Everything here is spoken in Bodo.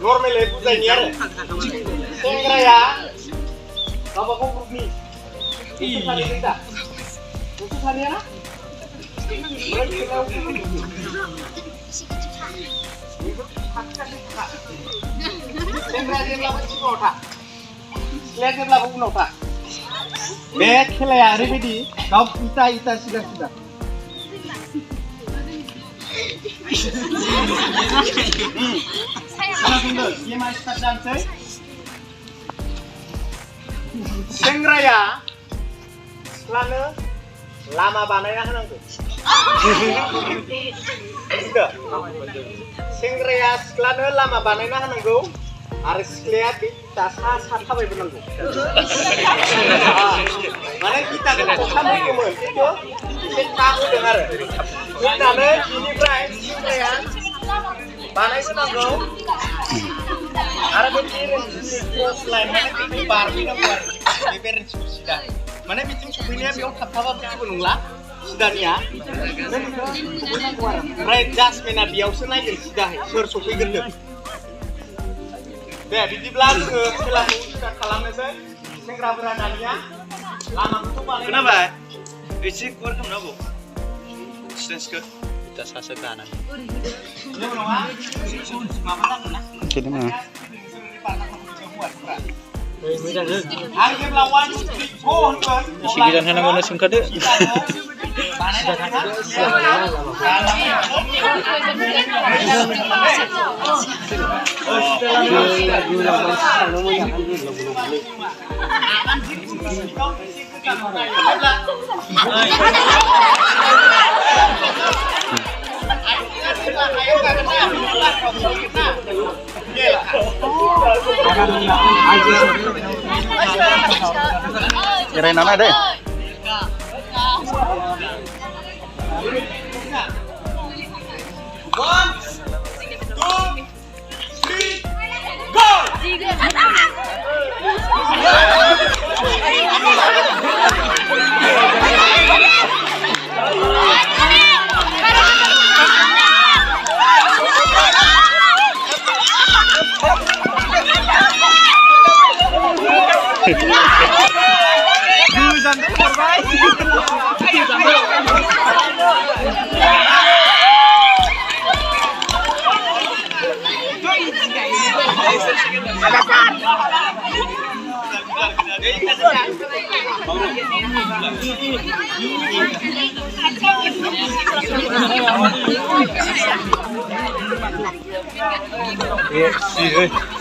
Normal itu zanya. Sengra ya. Kamu kok rumi? Itu tadi kita. Itu tadi ya? Sengra dia lawan si Nota. Lihat dia lawan Nota. Bek खेलाया ओरैबायदि गाव इटा सिदा गेमा स्टार्ट जानोसै सेंग्राया सिख्लानो लामा बानायना होनांगौ सेंग्राया सिख्लानो लामा बानायना होनांगौ आरो सिख्लाया बे सा थाबायबोनांगौ माने गिटाखौ खखामहैगौमोन खिन्थु एसे थाहोदों आरो होनानै बिनिफ्राय सेंग्राया बानायबोनांगौ आरो बे पेरेन्ट्सनि क्रस लाइन माने बेखौ बारबोनांगौ आरो बे पेरेन्ट्सखौ सिदा माने बिथिं सफैनाया बेयाव थाबथाबाबो जेबो नंला सिदानिया ओमफ्राय जासमिना बेयावसो नायगोन सिदाहै सोर सफैग्रोदों दे बिदिब्ला जोङो खेलाखौ स्टार्ट खालामनोसै सेंग्राफोरा दानिया लामाखौथ' बानायबाय एसे गुवार खालामनांगौ डिस्टेन्सखौ दा सासे दानांगौ जेबो नङा माबा जागोन ना आं जेब्ला 1 2 3 गो होनगोन एसे गोजान थानांगौनो सोंखादो Kirain mana deh? 1 2 3 go Iya,